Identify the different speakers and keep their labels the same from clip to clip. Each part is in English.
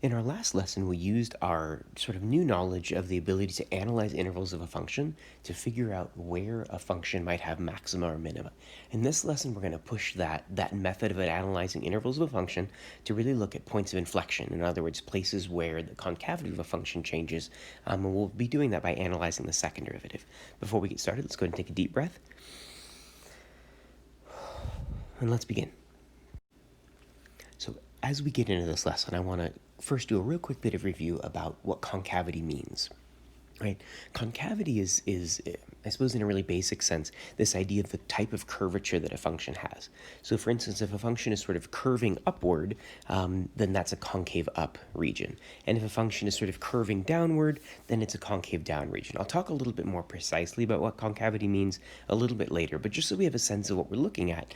Speaker 1: In our last lesson, we used our sort of new knowledge of the ability to analyze intervals of a function to figure out where a function might have maxima or minima. In this lesson, we're going to push that method of analyzing intervals of a function to really look at points of inflection. In other words, places where the concavity of a function changes. And we'll be doing that by analyzing the second derivative. Before we get started, let's go ahead and take a deep breath. And let's begin. So as we get into this lesson, I want to first do a real quick bit of review about what concavity means. Right? Concavity is, I suppose in a really basic sense, this idea of the type of curvature that a function has. So for instance, if a function is sort of curving upward, then that's a concave up region. And if a function is sort of curving downward, then it's a concave down region. I'll talk a little bit more precisely about what concavity means a little bit later, but just so we have a sense of what we're looking at,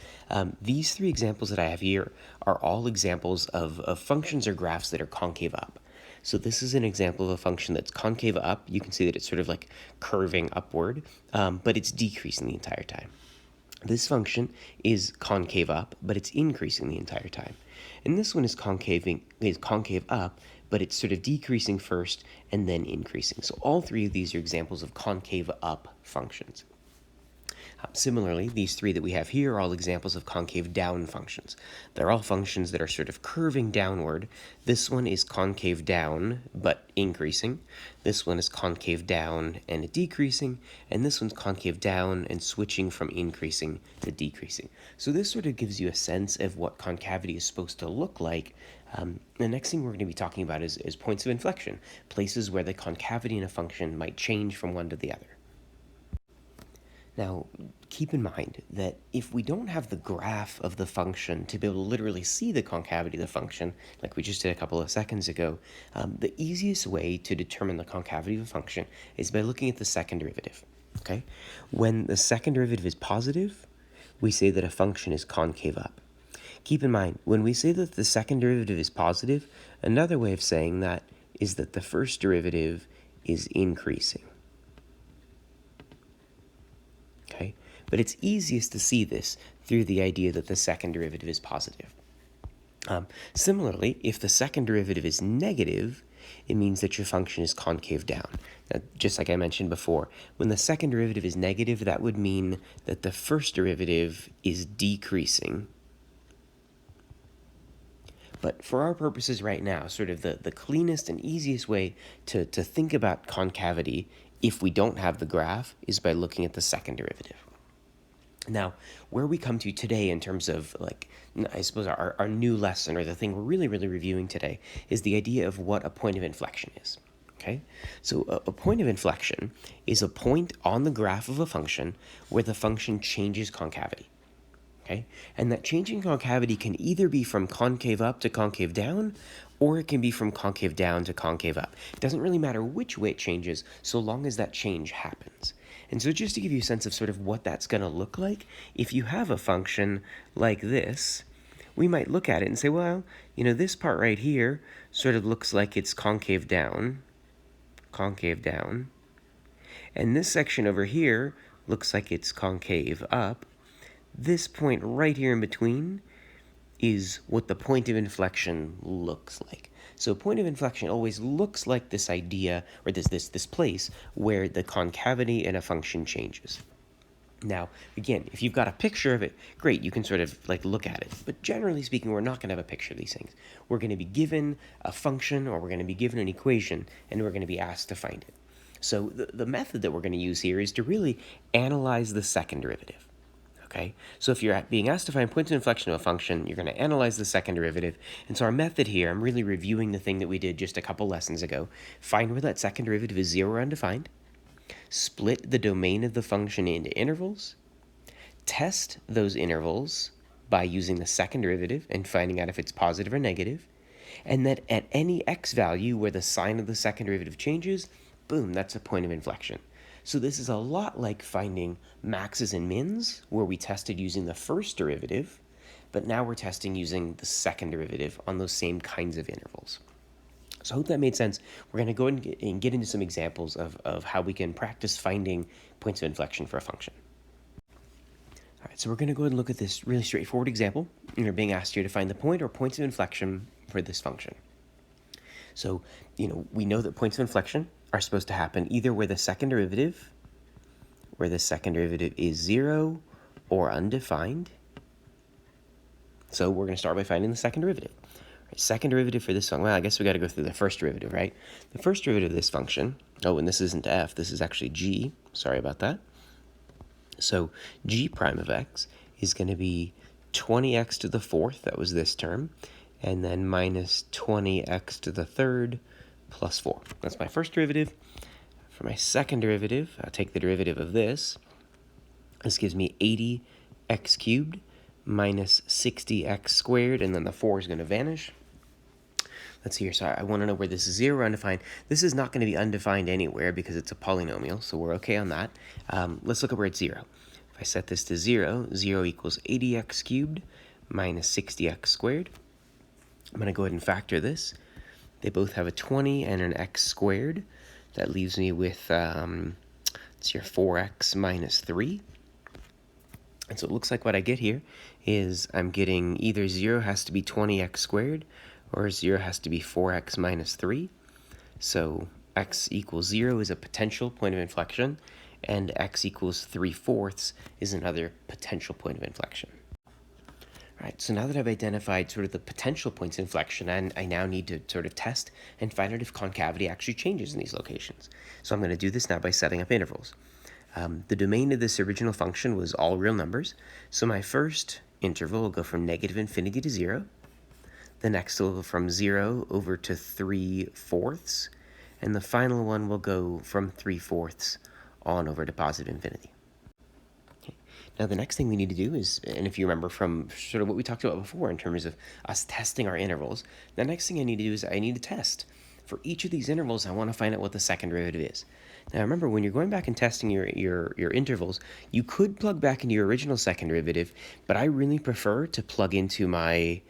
Speaker 1: these three examples that I have here are all examples of functions or graphs that are concave up. So this is an example of a function that's concave up. You can see that it's sort of like curving upward, but it's decreasing the entire time. This function is concave up, but it's increasing the entire time. And this one is concave up, but it's sort of decreasing first and then increasing. So all three of these are examples of concave up functions. Similarly, these three that we have here are all examples of concave down functions. They're all functions that are sort of curving downward. This one is concave down, but increasing. This one is concave down and decreasing. And this one's concave down and switching from increasing to decreasing. So this sort of gives you a sense of what concavity is supposed to look like. The next thing we're going to be talking about is points of inflection, places where the concavity in a function might change from one to the other. Now, keep in mind that if we don't have the graph of the function to be able to literally see the concavity of the function, like we just did a couple of seconds ago, the easiest way to determine the concavity of a function is by looking at the second derivative. Okay? When the second derivative is positive, we say that a function is concave up. Keep in mind, when we say that the second derivative is positive, another way of saying that is that the first derivative is increasing. Okay? But it's easiest to see this through the idea that the second derivative is positive. Similarly, if the second derivative is negative, it means that your function is concave down. Now, just like I mentioned before, when the second derivative is negative, that would mean that the first derivative is decreasing. But for our purposes right now, sort of the cleanest and easiest way to think about concavity if we don't have the graph is by looking at the second derivative. Now, where we come to today in terms of, like, I suppose our new lesson, or the thing we're really reviewing today, is the idea of what a point of inflection is. Okay? So a point of inflection is a point on the graph of a function where the function changes concavity. Okay? And that changing concavity can either be from concave up to concave down, or it can be from concave down to concave up. It doesn't really matter which way it changes, so long as that change happens. And so just to give you a sense of sort of what that's going to look like, if you have a function like this, we might look at it and say, well, you know, this part right here sort of looks like it's concave down, and this section over here looks like it's concave up. This point right here in between is what the point of inflection looks like. So a point of inflection always looks like this idea, or this place where the concavity in a function changes. Now, again, if you've got a picture of it, great, you can sort of like look at it. But generally speaking, we're not going to have a picture of these things. We're going to be given a function, or we're going to be given an equation, and we're going to be asked to find it. So the method that we're going to use here is to really analyze the second derivative. Okay, so if you're being asked to find points of inflection of a function, you're going to analyze the second derivative. And so our method here, I'm really reviewing the thing that we did just a couple lessons ago. Find where that second derivative is 0 or undefined. Split the domain of the function into intervals. Test those intervals by using the second derivative and finding out if it's positive or negative. And that at any x value where the sign of the second derivative changes, boom, that's a point of inflection. So this is a lot like finding maxes and mins, where we tested using the first derivative, but now we're testing using the second derivative on those same kinds of intervals. So I hope that made sense. We're going to go and get into some examples of how we can practice finding points of inflection for a function. All right, so we're going to go ahead and look at this really straightforward example. You're being asked here to find the point or points of inflection for this function. So, we know that points of inflection are supposed to happen either where the second derivative is 0 or undefined. So we're going to start by finding the second derivative. Right, second derivative for this function, well, I guess we got to go through the first derivative, right? The first derivative of this function, and this isn't f, this is actually g, sorry about that. So g prime of x is going to be 20x to the fourth, that was this term, and then minus 20x to the third plus 4. That's my first derivative. For my second derivative, I'll take the derivative of this. This gives me 80x cubed minus 60x squared, and then the 4 is going to vanish. Let's see here. So I want to know where this is 0 or undefined. This is not going to be undefined anywhere because it's a polynomial, so we're okay on that. Let's look at where it's 0. If I set this to 0, 0 equals 80x cubed minus 60x squared. I'm going to go ahead and factor this. They both have a 20 and an x squared. That leaves me with, let's see here, 4x minus 3. And so it looks like what I get here is I'm getting either 0 has to be 20x squared or 0 has to be 4x minus 3. So x equals 0 is a potential point of inflection, and x equals 3/4 is another potential point of inflection. All right, so now that I've identified sort of the potential points of inflection, I now need to sort of test and find out if concavity actually changes in these locations. So I'm going to do this now by setting up intervals. The domain of this original function was all real numbers, so my first interval will go from -infinity to 0. The next will go from 0 over to 3/4, and the final one will go from 3/4 on over to positive infinity. Okay. Now the next thing we need to do is, and if you remember from sort of what we talked about before in terms of us testing our intervals, the next thing I need to do is I need to test. For each of these intervals, I want to find out what the second derivative is. Now remember, when you're going back and testing your intervals, you could plug back into your original second derivative, but I really prefer to plug into my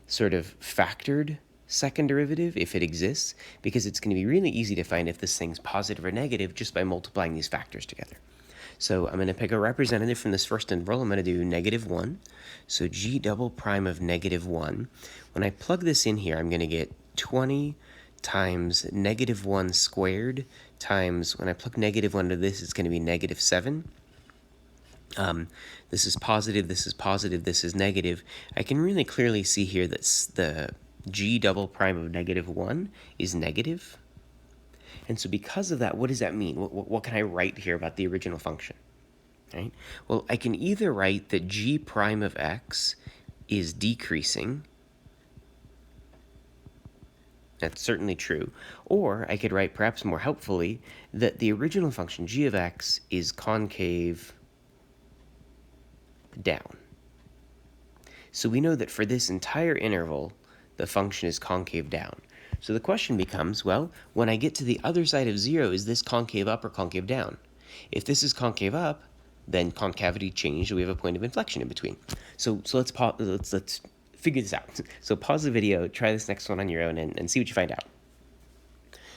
Speaker 1: sort of factored second derivative, if it exists, because it's going to be really easy to find if this thing's positive or negative just by multiplying these factors together. So I'm going to pick a representative from this first interval. I'm going to do -1. So g double prime of -1. When I plug this in here, I'm going to get 20 times -1 squared times, when I plug -1 to this, it's going to be -7. This is positive, this is positive, this is negative. I can really clearly see here that the g double prime of -1 is negative. And so because of that, what does that mean? What can I write here about the original function? Right? Well, I can either write that g prime of x is decreasing. That's certainly true. Or I could write, perhaps more helpfully, that the original function g of x is concave down. So we know that for this entire interval, the function is concave down. So the question becomes, well, when I get to the other side of 0, is this concave up or concave down? If this is concave up, then concavity changed, we have a point of inflection in between. So let's figure this out. So pause the video, try this next one on your own, and see what you find out.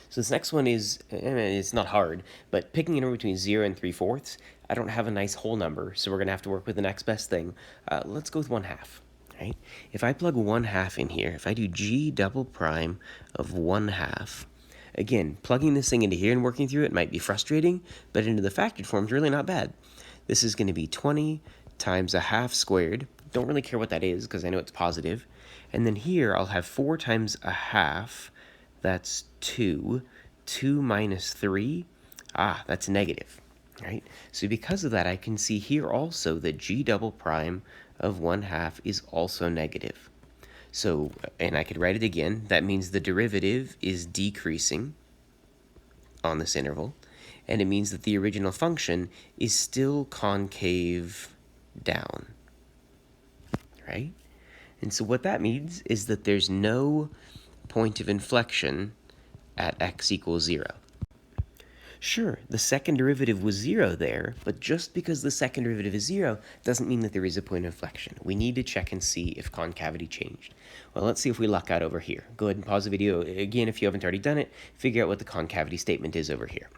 Speaker 1: So this next one is, it's not hard, but picking a number between 0 and 3/4, I don't have a nice whole number, so we're going to have to work with the next best thing. Let's go with 1/2, right? If I plug 1/2 in here, if I do g double prime of 1/2, again, plugging this thing into here and working through it might be frustrating, but into the factored form is really not bad. This is going to be 20 times 1/2 squared. Don't really care what that is because I know it's positive. And then here I'll have 4 times 1/2. That's 2. 2 minus 3. That's negative. Right? So because of that, I can see here also that g double prime of 1/2 is also negative. So, and I could write it again. That means the derivative is decreasing on this interval. And it means that the original function is still concave down. Right? And so what that means is that there's no point of inflection at x equals 0. Sure, the second derivative was 0 there, but just because the second derivative is 0 doesn't mean that there is a point of inflection. We need to check and see if concavity changed. Well, let's see if we luck out over here. Go ahead and pause the video again if you haven't already done it. Figure out what the concavity statement is over here.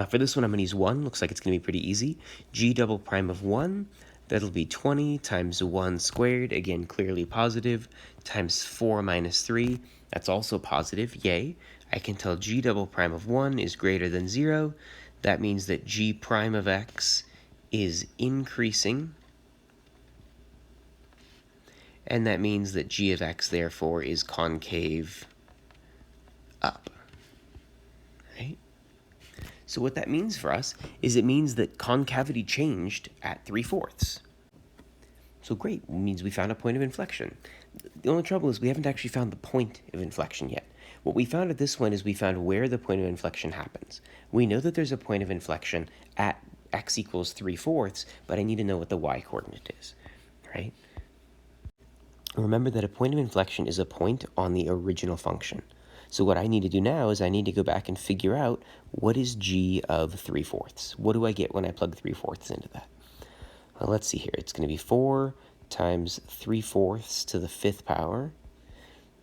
Speaker 1: For this one, I'm going to use 1. Looks like it's going to be pretty easy. G double prime of 1, That'll be 20 times 1 squared, again clearly positive, times 4 minus 3, that's also positive, yay. I can tell g double prime of 1 is greater than 0. That means that g prime of x is increasing, and that means that g of x, therefore, is concave up, right? So what that means for us is it means that concavity changed at 3/4. So great, it means we found a point of inflection. The only trouble is we haven't actually found the point of inflection yet. What we found at this point is we found where the point of inflection happens. We know that there's a point of inflection at x equals 3/4, but I need to know what the y-coordinate is, right? Remember that a point of inflection is a point on the original function. So what I need to do now is I need to go back and figure out what is g of 3/4. What do I get when I plug 3/4 into that? Well, let's see here. It's going to be 4 times 3/4 to the 5th power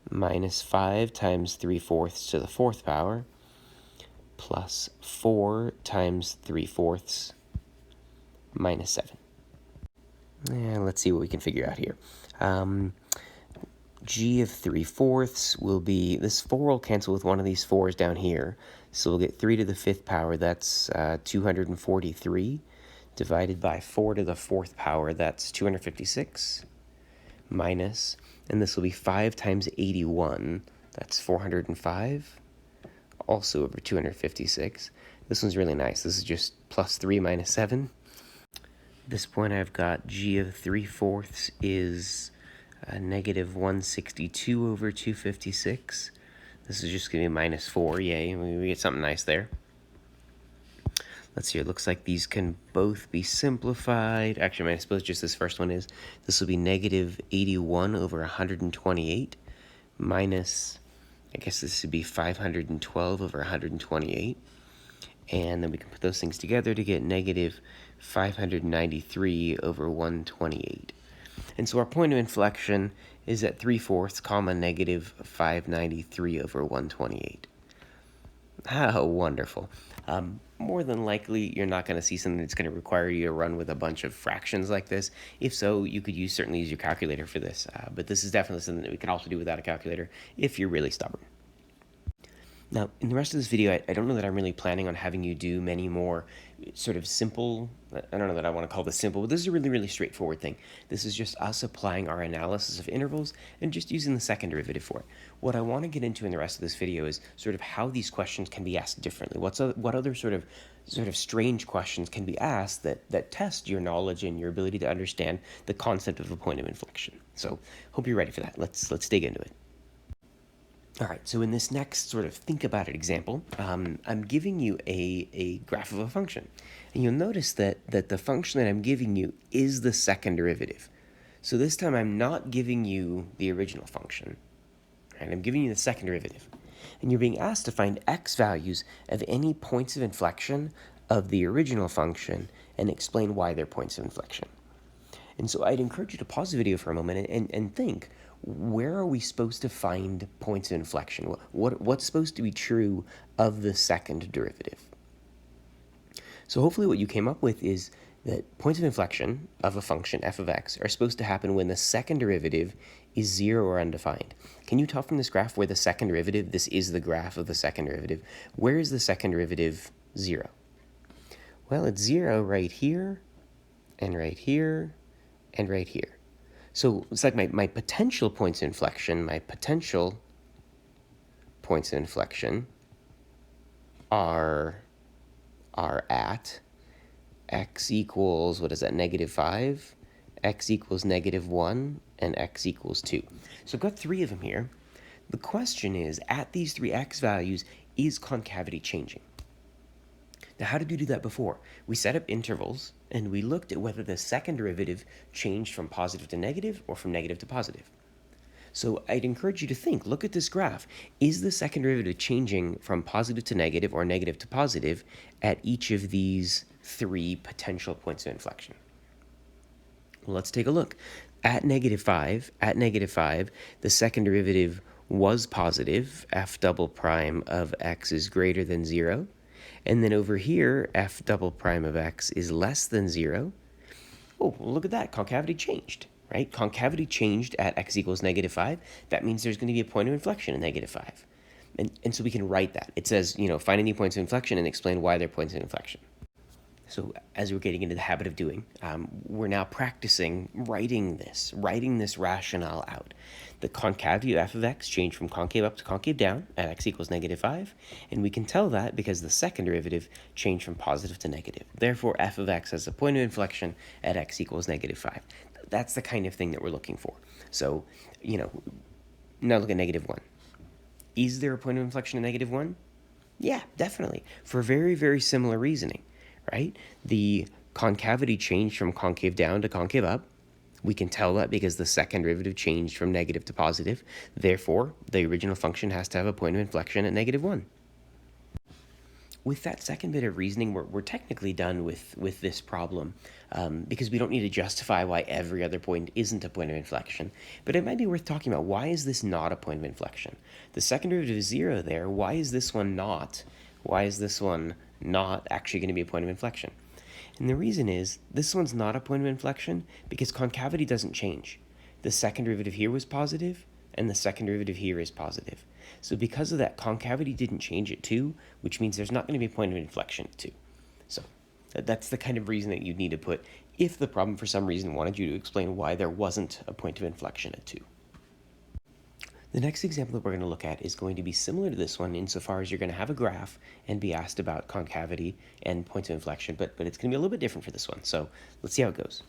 Speaker 1: minus 5 times 3/4 to the 4th power plus 4 times 3/4 minus 7. And let's see what we can figure out here. G of 3/4 will be, this 4 will cancel with one of these 4's down here. So we'll get 3 to the 5th power, that's 243, divided by 4 to the 4th power, that's 256, minus, and this will be 5 times 81, that's 405, also over 256. This one's really nice. This is just plus 3 minus 7. At this point I've got g of 3/4 is negative 162 over 256. This is just going to be minus 4. Yay, we get something nice there. Let's see, it looks like these can both be simplified. Actually, I suppose just this first one is. This will be negative 81 over 128 minus, I guess this would be 512 over 128. And then we can put those things together to get negative 593 over 128. And so our point of inflection is at 3/4, comma, negative 593 over 128. How wonderful. More than likely, you're not going to see something that's going to require you to run with a bunch of fractions like this. If so, you could certainly use your calculator for this. But this is definitely something that we can also do without a calculator if you're really stubborn. Now, in the rest of this video, I don't know that I'm really planning on having you do many more sort of simple, I don't know that I want to call this simple, but this is a really, really straightforward thing. This is just us applying our analysis of intervals and just using the second derivative for it. What I want to get into in the rest of this video is sort of how these questions can be asked differently. What other sort of strange questions can be asked that test your knowledge and your ability to understand the concept of a point of inflection. So, hope you're ready for that. Let's dig into it. All right, so in this next sort of think about it example, I'm giving you a graph of a function. And you'll notice that the function that I'm giving you is the second derivative. So this time I'm not giving you the original function, right? I'm giving you the second derivative. And you're being asked to find x values of any points of inflection of the original function and explain why they're points of inflection. And so I'd encourage you to pause the video for a moment and think, where are we supposed to find points of inflection? What's supposed to be true of the second derivative? So hopefully what you came up with is that points of inflection of a function f of x are supposed to happen when the second derivative is 0 or undefined. Can you tell from this graph where the second derivative, this is the graph of the second derivative, where is the second derivative 0? Well, it's 0 right here, and right here, and right here. So it's like my potential points of inflection, are at x equals, what is that, negative 5, x equals negative 1, and x equals 2. So I've got 3 of them here. The question is, at these 3 x values, is concavity changing? Now, how did we do that before? We set up intervals, and we looked at whether the second derivative changed from positive to negative or from negative to positive. So I'd encourage you to think, look at this graph. Is the second derivative changing from positive to negative or negative to positive at each of these 3 potential points of inflection? Well, let's take a look. At negative 5, the second derivative was positive. F double prime of x is greater than 0. And then over here, f double prime of x is less than 0. oh, well, look at that, concavity changed, right? Concavity changed at x equals -5. That means there's going to be a point of inflection at -5. And so we can write that. It says, find any points of inflection and explain why they're points of inflection. So as we're getting into the habit of doing, we're now practicing writing this rationale out. The concavity of f of x changed from concave up to concave down at x equals -5, and we can tell that because the second derivative changed from positive to negative. Therefore, f of x has a point of inflection at x equals -5. That's the kind of thing that we're looking for. So, now look at -1. Is there a point of inflection at -1? Yeah, definitely, for very, very similar reasoning. Right? The concavity changed from concave down to concave up. We can tell that because the second derivative changed from negative to positive. Therefore, the original function has to have a point of inflection at -1. With that second bit of reasoning, we're technically done with this problem because we don't need to justify why every other point isn't a point of inflection. But it might be worth talking about, why is this not a point of inflection? The second derivative is 0 there. Why is this one not? Why is this one not actually going to be a point of inflection? And the reason is, this one's not a point of inflection because concavity doesn't change. The second derivative here was positive, and the second derivative here is positive. So because of that, concavity didn't change at 2, which means there's not going to be a point of inflection at 2. So that's the kind of reason that you'd need to put if the problem for some reason wanted you to explain why there wasn't a point of inflection at 2. The next example that we're going to look at is going to be similar to this one insofar as you're going to have a graph and be asked about concavity and points of inflection, but it's going to be a little bit different for this one. So let's see how it goes.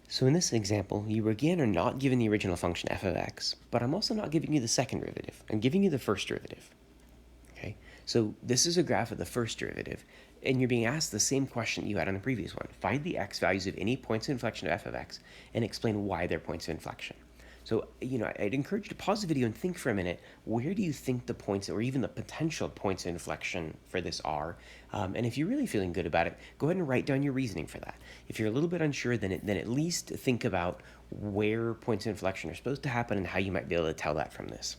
Speaker 1: So in this example, you again are not given the original function f of x, but I'm also not giving you the second derivative. I'm giving you the first derivative. Okay, so this is a graph of the first derivative, and you're being asked the same question you had on the previous one. Find the x values of any points of inflection of f of x and explain why they're points of inflection. So, I'd encourage you to pause the video and think for a minute, where do you think the points or even the potential points of inflection for this are? And if you're really feeling good about it, go ahead and write down your reasoning for that. If you're a little bit unsure, then at least think about where points of inflection are supposed to happen and how you might be able to tell that from this.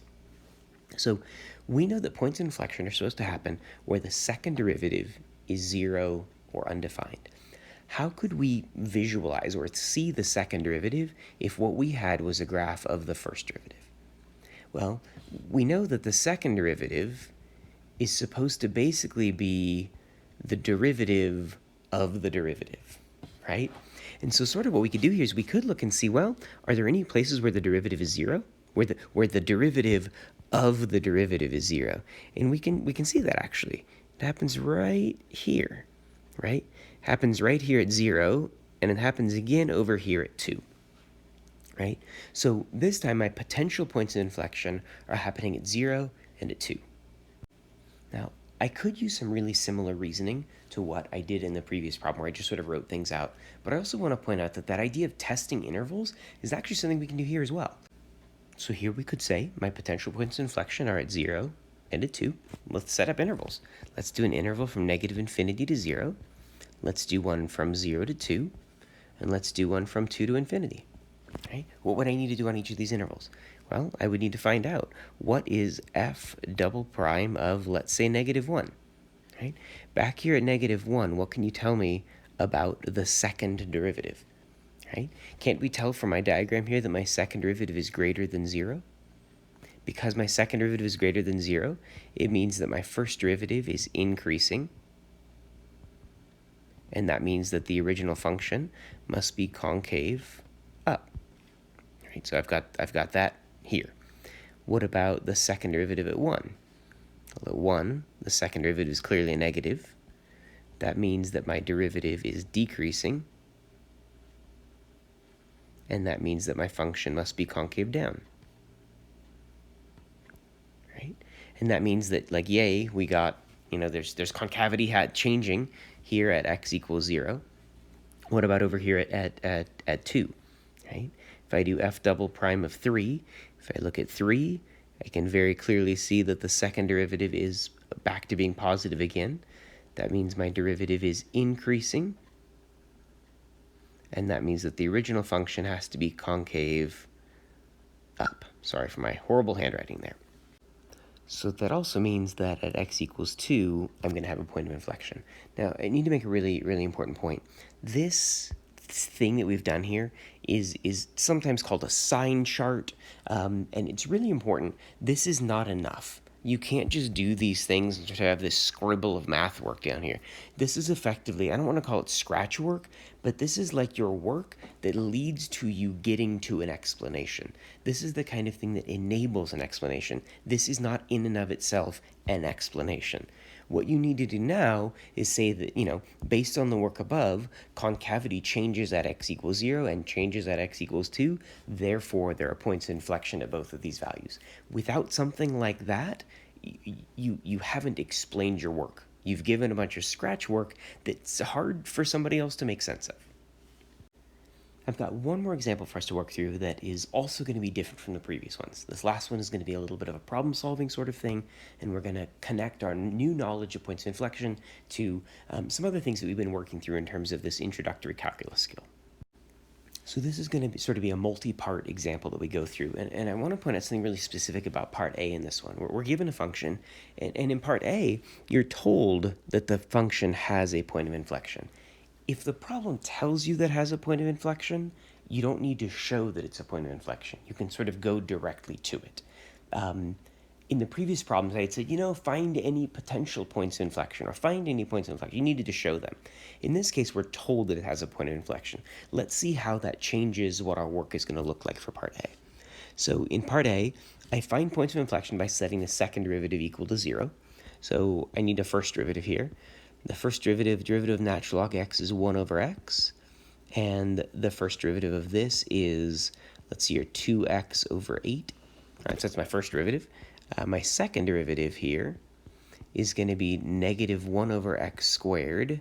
Speaker 1: So we know that points of inflection are supposed to happen where the second derivative is 0 or undefined. How could we visualize or see the second derivative if what we had was a graph of the first derivative? Well, we know that the second derivative is supposed to basically be the derivative of the derivative, right? And so sort of what we could do here is we could look and see, well, are there any places where the derivative is 0? Where the derivative of the derivative is 0? And we can see that actually. It happens right here, right? Happens right here at 0, and it happens again over here at 2, right? So this time my potential points of inflection are happening at 0 and at 2. Now, I could use some really similar reasoning to what I did in the previous problem where I just sort of wrote things out, but I also want to point out that idea of testing intervals is actually something we can do here as well. So here we could say my potential points of inflection are at 0 and at 2. Let's set up intervals. Let's do an interval from -infinity to 0. Let's do one from 0 to 2, and let's do one from 2 to infinity. Right? What would I need to do on each of these intervals? Well, I would need to find out what is f double prime of, let's say, -1. Right? Back here at -1, what can you tell me about the second derivative? Right? Can't we tell from my diagram here that my second derivative is greater than 0? Because my second derivative is greater than 0, it means that my first derivative is increasing, and that means that the original function must be concave up. Right, so I've got that here. What about the second derivative at 1? Well, at 1, the second derivative is clearly a negative. That means that my derivative is decreasing, and that means that my function must be concave down. Right? And that means that, like, yay, we got, there's concavity changing here at x equals 0. What about over here at 2, right? If I do f double prime of 3, if I look at 3, I can very clearly see that the second derivative is back to being positive again. That means my derivative is increasing, and that means that the original function has to be concave up. Sorry for my horrible handwriting there. So that also means that at x equals 2, I'm going to have a point of inflection. Now, I need to make a really, really important point. This thing that we've done here is sometimes called a sign chart, and it's really important. This is not enough. You can't just do these things and just have this scribble of math work down here. This is effectively, I don't want to call it scratch work, but this is like your work that leads to you getting to an explanation. This is the kind of thing that enables an explanation. This is not in and of itself an explanation. What you need to do now is say that, based on the work above, concavity changes at x equals 0 and changes at x equals 2. Therefore, there are points of inflection at both of these values. Without something like that, you haven't explained your work. You've given a bunch of scratch work that's hard for somebody else to make sense of. I've got one more example for us to work through that is also going to be different from the previous ones. This last one is going to be a little bit of a problem-solving sort of thing, and we're going to connect our new knowledge of points of inflection to some other things that we've been working through in terms of this introductory calculus skill. So this is going to sort of be a multi-part example that we go through, and I want to point out something really specific about part A in this one. We're given a function, and in part A, you're told that the function has a point of inflection. If the problem tells you that it has a point of inflection, you don't need to show that it's a point of inflection. You can sort of go directly to it. In the previous problems, I had said, find any potential points of inflection or find any points of inflection. You needed to show them. In this case, we're told that it has a point of inflection. Let's see how that changes what our work is going to look like for part A. So in part A, I find points of inflection by setting the second derivative equal to 0. So I need a first derivative here. The first derivative of natural log x is 1 over x. And the first derivative of this is, let's see here, 2x over 8. All right, so that's my first derivative. My second derivative here is going to be negative 1 over x squared.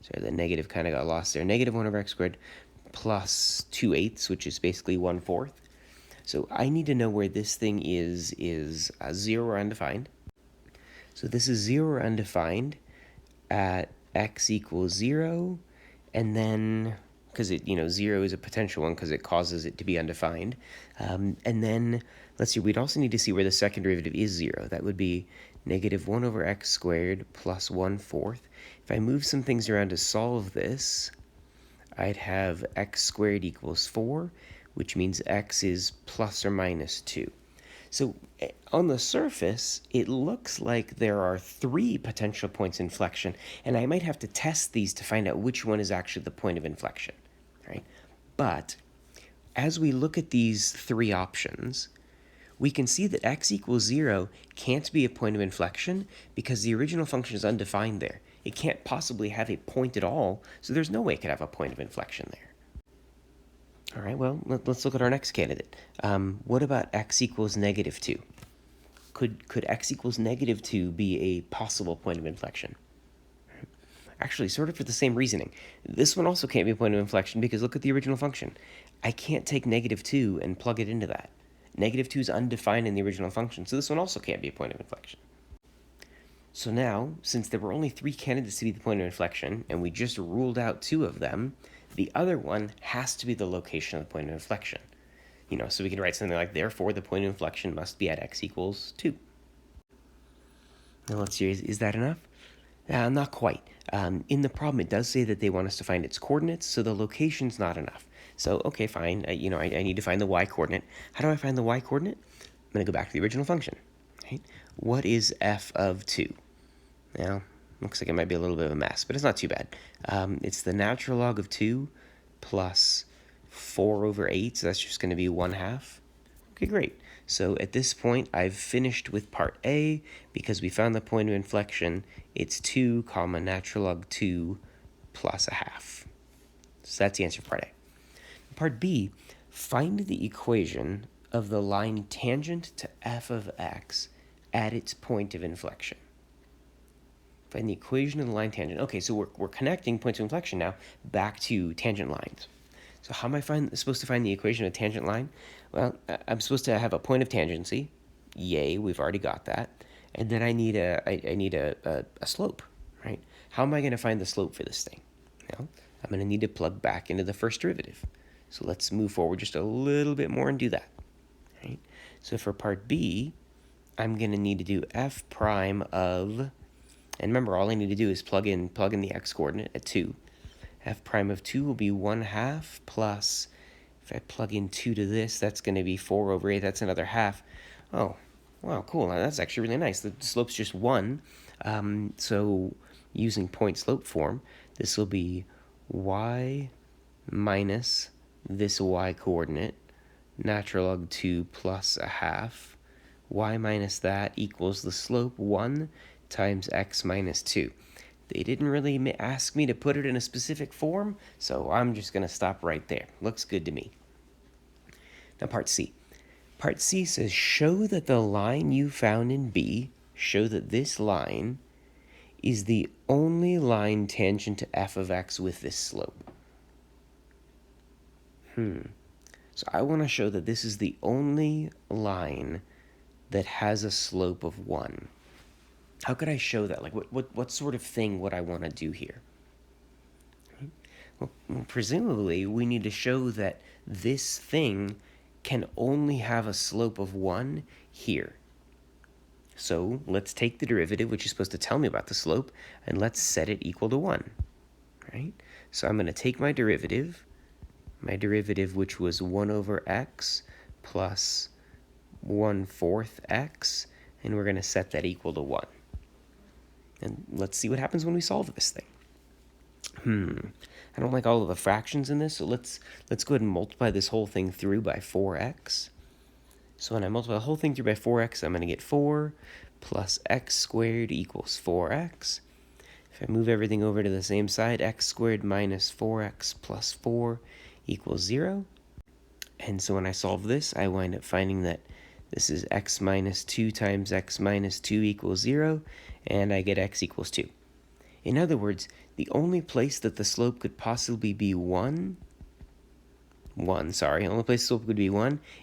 Speaker 1: Sorry, the negative kind of got lost there. Negative 1 over x squared plus 2/8, which is basically 1/4. So I need to know where this thing is 0 or undefined. So this is 0 or undefined at x equals 0, and then, because 0 is a potential one because it causes it to be undefined, and then, let's see, we'd also need to see where the second derivative is 0. That would be negative 1 over x squared plus 1/4. If I move some things around to solve this, I'd have x squared equals 4, which means x is plus or minus 2. So on the surface, it looks like there are 3 potential points of inflection, and I might have to test these to find out which one is actually the point of inflection, right? But as we look at these 3 options, we can see that x equals 0 can't be a point of inflection because the original function is undefined there. It can't possibly have a point at all, so there's no way it could have a point of inflection there. All right, well, let's look at our next candidate. What about x equals negative 2? Could x equals negative 2 be a possible point of inflection? Actually, sort of for the same reasoning. This one also can't be a point of inflection because look at the original function. I can't take negative 2 and plug it into that. Negative 2 is undefined in the original function, so this one also can't be a point of inflection. So now, since there were only 3 candidates to be the point of inflection, and we just ruled out 2 of them, the other one has to be the location of the point of inflection. So we can write something like, therefore, the point of inflection must be at x equals 2. Now let's see, is that enough? Not quite. In the problem, it does say that they want us to find its coordinates, so the location's not enough. So, okay, fine. I need to find the y-coordinate. How do I find the y-coordinate? I'm going to go back to the original function. Right? What is f of 2? Now, looks like it might be a little bit of a mess, but it's not too bad. It's the natural log of 2 plus 4 over 8, so that's just going to be 1/2. Okay, great. So at this point, I've finished with part A because we found the point of inflection. It's 2 comma natural log 2 plus 1/2. So that's the answer for part A. Part B, find the equation of the line tangent to f of x at its point of inflection. Find the equation of the line tangent. Okay, so we're connecting points of inflection now back to tangent lines. So how am I supposed to find the equation of a tangent line? Well, I'm supposed to have a point of tangency. Yay, we've already got that. And then I need a slope, right? How am I going to find the slope for this thing? Well, I'm going to need to plug back into the first derivative. So let's move forward just a little bit more and do that, right? So for part B, I'm going to need to do f prime of, and remember, all I need to do is plug in the x coordinate at 2. f prime of 2 will be 1/2 plus, if I plug in 2 to this, that's going to be 4 over 8. That's another half. Oh, wow, cool. That's actually really nice. The slope's just 1. So using point slope form, this will be y minus this y coordinate, natural log 2 plus 1/2. Y minus that equals the slope 1 times x minus 2. They didn't really ask me to put it in a specific form, so I'm just going to stop right there. Looks good to me. Now part C. Part C says, show that the line you found in B, show that this line is the only line tangent to f of x with this slope. So I want to show that this is the only line that has a slope of 1. How could I show that? Like, what sort of thing would I want to do here? Well, presumably, we need to show that this thing can only have a slope of 1 here. So let's take the derivative, which is supposed to tell me about the slope, and let's set it equal to 1. Right? So I'm going to take my derivative, which was 1 over x plus 1/4 x, and we're going to set that equal to 1. And let's see what happens when we solve this thing. I don't like all of the fractions in this, so let's go ahead and multiply this whole thing through by 4x. So when I multiply the whole thing through by 4x, I'm going to get 4 plus x squared equals 4x. If I move everything over to the same side, x squared minus 4x plus 4 equals 0. And so when I solve this, I wind up finding that this is x minus 2 times x minus 2 equals 0, and I get x equals 2. In other words, the only place that the slope could possibly be 1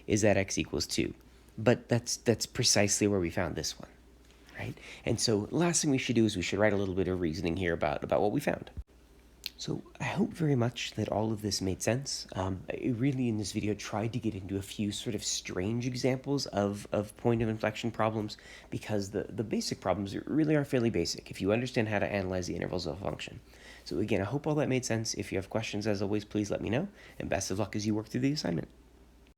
Speaker 1: is at x equals 2. But that's precisely where we found this one, right? And so last thing we should do is we should write a little bit of reasoning here about what we found. So I hope very much that all of this made sense. I really, in this video, tried to get into a few sort of strange examples of point of inflection problems, because the basic problems really are fairly basic if you understand how to analyze the intervals of a function. So again, I hope all that made sense. If you have questions, as always, please let me know, and best of luck as you work through the assignment.